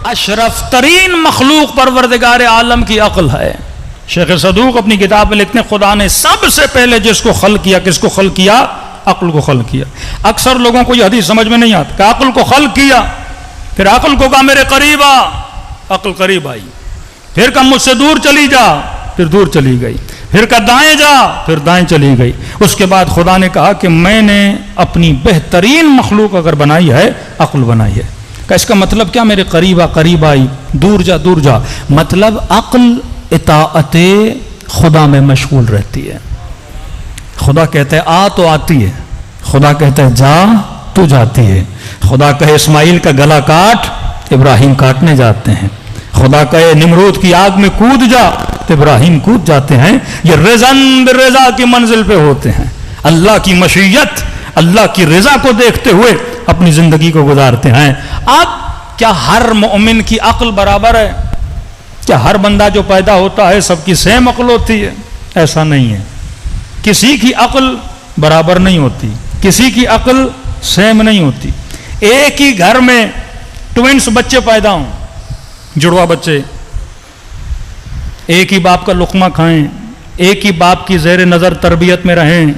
اشرف ترین مخلوق پروردگار عالم کی عقل ہے. شیخ صدوق اپنی کتاب میں لکھتے ہیں خدا نے سب سے پہلے جس کو خلق کیا، کس کو خلق کیا؟ عقل کو خلق کیا. اکثر لوگوں کو یہ حدیث سمجھ میں نہیں آتی کہ عقل کو خلق کیا، پھر عقل کو کہا میرے قریب آ، عقل قریب آئی، پھر کہا مجھ سے دور چلی جا، پھر دور چلی گئی، پھر کہا دائیں جا، پھر دائیں چلی گئی. اس کے بعد خدا نے کہا کہ میں نے اپنی بہترین مخلوق اگر بنائی ہے، عقل بنائی ہے. کہ اس کا مطلب کیا؟ میرے قریب آ، قریب آئی، دور جا، دور جا. مطلب عقل اطاعت خدا میں مشغول رہتی ہے. خدا کہتا ہے آ تو آتی ہے، خدا کہتا ہے جا تو جاتی ہے. خدا کہے اسماعیل کا گلا کاٹ، ابراہیم کاٹنے جاتے ہیں. خدا کہے نمرود کی آگ میں کود جا تو ابراہیم کود جاتے ہیں. یہ رضاً بالرضا کی منزل پہ ہوتے ہیں. اللہ کی مشیت، اللہ کی رضا کو دیکھتے ہوئے اپنی زندگی کو گزارتے ہیں. اب کیا ہر مومن کی عقل برابر ہے؟ کیا ہر بندہ جو پیدا ہوتا ہے سب کی سیم عقل ہوتی ہے؟ ایسا نہیں ہے. کسی کی عقل برابر نہیں ہوتی، کسی کی عقل سیم نہیں ہوتی. ایک ہی گھر میں ٹوینس بچے پیدا ہوں، جڑوا بچے، ایک ہی باپ کا لقمہ کھائیں، ایک ہی باپ کی زیر نظر تربیت میں رہیں،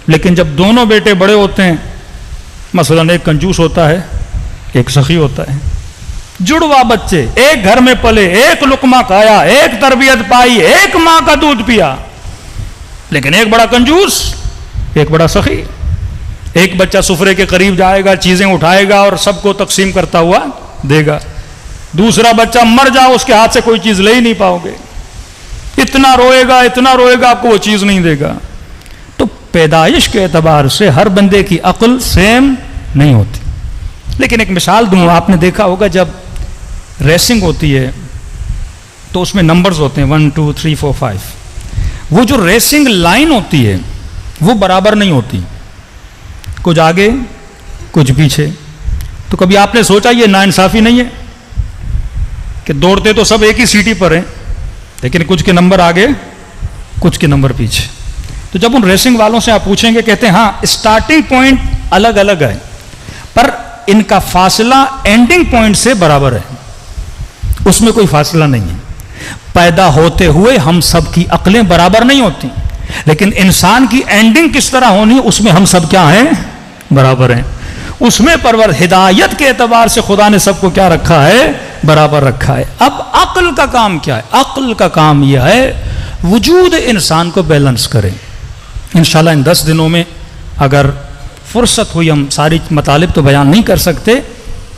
لیکن جب دونوں بیٹے بڑے ہوتے ہیں، مثلا ایک کنجوس ہوتا ہے، ایک سخی ہوتا ہے. جڑوا بچے ایک گھر میں پلے، ایک لقمہ کھایا، ایک تربیت پائی، ایک ماں کا دودھ پیا، لیکن ایک بڑا کنجوس، ایک بڑا سخی. ایک بچہ سفرے کے قریب جائے گا، چیزیں اٹھائے گا اور سب کو تقسیم کرتا ہوا دے گا. دوسرا بچہ مر جاؤ اس کے ہاتھ سے کوئی چیز لے ہی نہیں پاؤ گے، اتنا روئے گا اتنا روئے گا، آپ کو وہ چیز نہیں دے گا. تو پیدائش کے اعتبار سے ہر بندے کی عقل سیم نہیں ہوتی. لیکن ایک مثال دوں، آپ نے دیکھا ہوگا جب ریسنگ ہوتی ہے تو اس میں نمبرز ہوتے ہیں 1 2 3 4 5. وہ جو ریسنگ لائن ہوتی ہے وہ برابر نہیں ہوتی، کچھ آگے کچھ پیچھے. تو کبھی آپ نے سوچا یہ ناانصافی نہیں ہے کہ دوڑتے تو سب ایک ہی سیٹی پر ہیں، لیکن کچھ کے نمبر آگے کچھ کے نمبر پیچھے. تو جب ان ریسنگ والوں سے آپ پوچھیں گے، کہتے ہیں ہاں اسٹارٹنگ پوائنٹ الگ الگ ہے پر ان کا فاصلہ اینڈنگ پوائنٹ سے برابر ہے، اس میں کوئی فاصلہ نہیں ہے. پیدا ہوتے ہوئے ہم سب کی عقلیں برابر نہیں ہوتی، لیکن انسان کی اینڈنگ کس طرح ہونی اس میں ہم سب کیا ہیں؟ برابر ہیں. اس میں ہدایت کے اعتبار سے خدا نے سب کو کیا رکھا ہے؟ برابر رکھا ہے. اب عقل کا کام کیا ہے؟ عقل کا کام یہ ہے وجود انسان کو بیلنس کرے. انشاءاللہ ان 10 دنوں میں اگر فرصت ہوئی، ہم ساری مطالب تو بیان نہیں کر سکتے.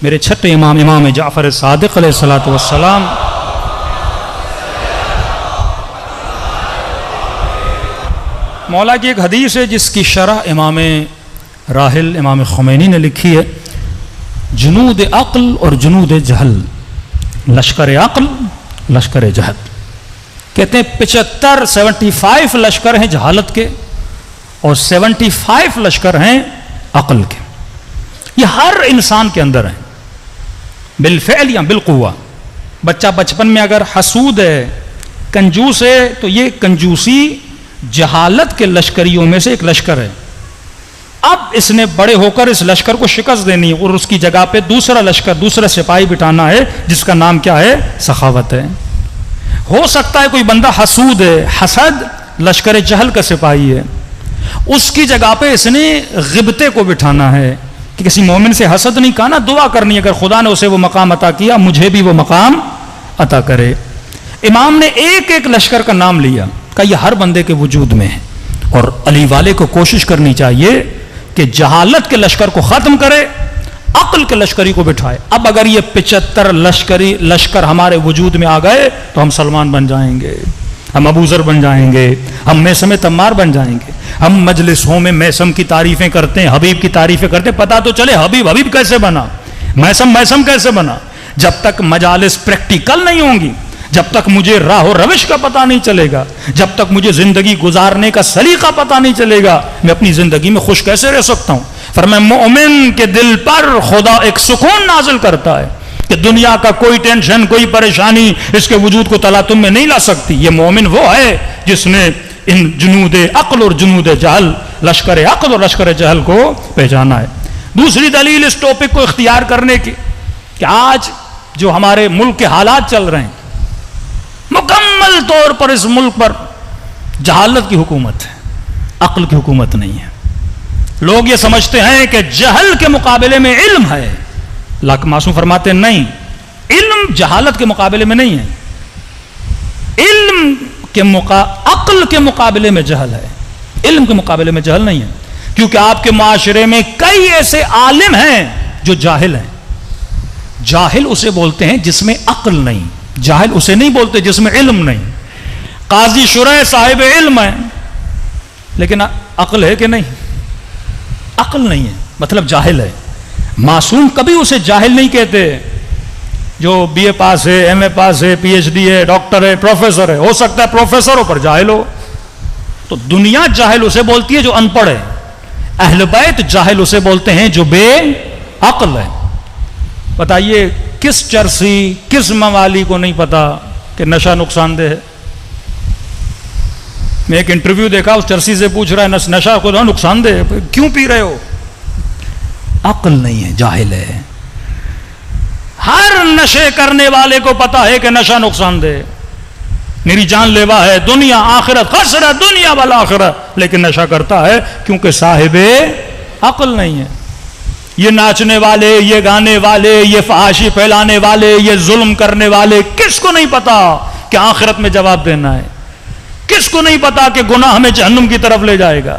میرے چھٹے امام جعفر صادق علیہ الصلوۃ والسلام مولا کی ایک حدیث ہے جس کی شرح امام راحل امام خمینی نے لکھی ہے. جنود عقل اور جنود جہل، لشکر عقل لشکر جہل. کہتے ہیں 75 لشکر ہیں جہالت کے اور 75 لشکر ہیں عقل کے. یہ ہر انسان کے اندر ہیں، بالفعل یا بالقوہ. بچہ بچپن میں اگر حسود ہے، کنجوس ہے، تو یہ کنجوسی جہالت کے لشکریوں میں سے ایک لشکر ہے. اب اس نے بڑے ہو کر اس لشکر کو شکست دینی ہے اور اس کی جگہ پہ دوسرا لشکر، دوسرا سپاہی بٹھانا ہے جس کا نام کیا ہے؟ سخاوت ہے. ہو سکتا ہے کوئی بندہ حسود ہے، حسد لشکر جہل کا سپاہی ہے، اس کی جگہ پہ اس نے غبطے کو بٹھانا ہے کہ کسی مومن سے حسد نہیں کہا نا، دعا کرنی ہے اگر خدا نے اسے وہ مقام عطا کیا مجھے بھی وہ مقام عطا کرے. امام نے ایک ایک لشکر کا نام لیا کہ یہ ہر بندے کے وجود میں ہے، اور علی والے کو کوشش کرنی چاہیے کہ جہالت کے لشکر کو ختم کرے، عقل کے لشکری کو بٹھائے. اب اگر یہ 75 لشکر ہمارے وجود میں آ گئے تو ہم سلمان بن جائیں گے، ہم ابو ذر بن جائیں گے، ہم میثم تمار بن جائیں گے. ہم مجلسوں میں میثم کی تعریفیں کرتے ہیں، حبیب کی تعریفیں کرتے ہیں، پتہ تو چلے حبیب کیسے بنا، میثم کیسے بنا. جب تک مجالس پریکٹیکل نہیں ہوں گی، جب تک مجھے راہ و روش کا پتہ نہیں چلے گا، جب تک مجھے زندگی گزارنے کا سلیقہ پتہ نہیں چلے گا، میں اپنی زندگی میں خوش کیسے رہ سکتا ہوں. فرمایا مومن کے دل پر خدا ایک سکون نازل کرتا ہے کہ دنیا کا کوئی ٹینشن، کوئی پریشانی اس کے وجود کو تلاطم میں نہیں لا سکتی. یہ مومن وہ ہے جس نے ان جنود عقل اور جنود جہل، لشکر عقل اور لشکر جہل کو پہچانا ہے. دوسری دلیل اس ٹاپک کو اختیار کرنے کی کہ آج جو ہمارے ملک کے حالات چل رہے ہیں، مکمل طور پر اس ملک پر جہالت کی حکومت ہے، عقل کی حکومت نہیں ہے۔ لوگ یہ سمجھتے ہیں کہ جہل کے مقابلے میں علم ہے، اللہ کے معصوم فرماتے ہیں نہیں، علم جہالت کے مقابلے میں نہیں ہے، علم کے عقل کے مقابلے میں جہل ہے، علم کے مقابلے میں جہل نہیں ہے، کیونکہ آپ کے معاشرے میں کئی ایسے عالم ہیں جو جاہل ہیں۔ جاہل اسے بولتے ہیں جس میں عقل نہیں، جاہل اسے نہیں بولتے جس میں علم نہیں۔ قاضی شرح صاحب علم ہے لیکن عقل ہے کہ نہیں؟ عقل نہیں ہے، مطلب جاہل ہے۔ معصوم کبھی اسے جاہل نہیں کہتے، جو بی اے پاس ہے، ایم اے پاس ہے، پی ایچ ڈی ہے، ڈاکٹر ہے، پروفیسر ہے، ہو سکتا ہے پروفیسروں پر جاہل ہو، تو دنیا جاہل اسے بولتی ہے جو ان پڑھ ہے، اہل بیت جاہل اسے بولتے ہیں جو بے عقل ہے۔ بتائیے کس چرسی، کس موالی کو نہیں پتا کہ نشہ نقصان دہ ہے؟ میں ایک انٹرویو دیکھا، اس چرسی سے پوچھ رہا ہے نشہ کو نقصان دہ ہے، کیوں پی رہے ہو؟ عقل نہیں ہے، جاہل ہے۔ ہر نشے کرنے والے کو پتا ہے کہ نشہ نقصان دہ ہے، میری جان لیوا ہے، دنیا آخرت خسرہ دنیا والآخرت، لیکن نشہ کرتا ہے کیونکہ صاحب عقل نہیں ہے۔ یہ ناچنے والے، یہ گانے والے، یہ فحاشی پھیلانے والے، یہ ظلم کرنے والے، کس کو نہیں پتا کہ آخرت میں جواب دینا ہے؟ کس کو نہیں پتا کہ گناہ ہمیں جہنم کی طرف لے جائے گا؟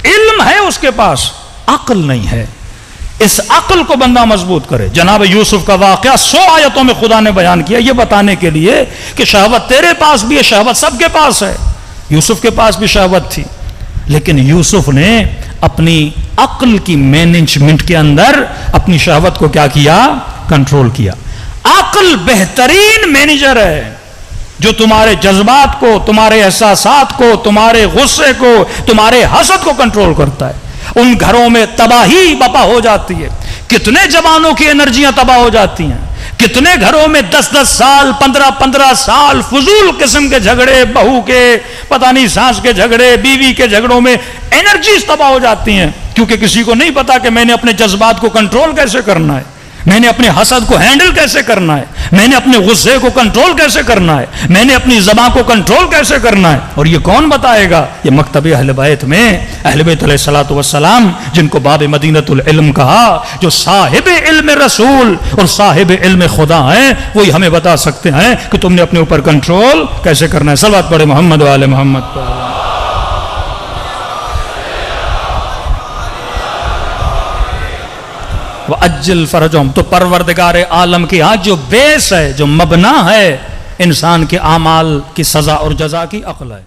علم ہے اس کے پاس، عقل نہیں ہے۔ اس عقل کو بندہ مضبوط کرے۔ جناب یوسف کا واقعہ 100 آیتوں میں خدا نے بیان کیا، یہ بتانے کے لیے کہ شہوت تیرے پاس بھی ہے، شہوت سب کے پاس ہے۔ یوسف کے پاس بھی شہوت تھی، لیکن یوسف نے اپنی عقل کی مینجمنٹ کے اندر اپنی شہوت کو کیا کیا؟ کنٹرول کیا۔ عقل بہترین مینیجر ہے جو تمہارے جذبات کو، تمہارے احساسات کو، تمہارے غصے کو، تمہارے حسد کو کنٹرول کرتا ہے۔ ان گھروں میں تباہی بپا ہو جاتی ہے، کتنے جوانوں کی انرجیاں تباہ ہو جاتی ہیں، کتنے گھروں میں 10-10 سال 15-15 سال فضول قسم کے جھگڑے، بہو کے پتہ نہیں ساس کے جھگڑے، بیوی کے جھگڑوں میں انرجیز تباہ ہو جاتی ہیں، کیونکہ کسی کو نہیں پتا کہ میں نے اپنے جذبات کو کنٹرول کیسے کرنا ہے، میں نے اپنے حسد کو ہینڈل کیسے کرنا ہے، میں نے اپنے غصے کو کنٹرول کیسے کرنا ہے، میں نے اپنی زبان کو کنٹرول کیسے کرنا ہے۔ اور یہ کون بتائے گا؟ یہ مکتب اہل بیت میں اہل بیت علیہ الصلوۃ والسلام، جن کو باب مدینۃ العلم کہا، جو صاحب علم رسول اور صاحب علم خدا ہیں، وہی ہمیں بتا سکتے ہیں کہ تم نے اپنے اوپر کنٹرول کیسے کرنا ہے۔ صلوات پڑھے محمد و آل محمد پر۔ وَأَجِّلْ فَرَجَهُمْ، تو پروردگار عالم کی ہاں جو بیس ہے، جو مبنا ہے انسان کے اعمال کی سزا اور جزا کی، عقل ہے۔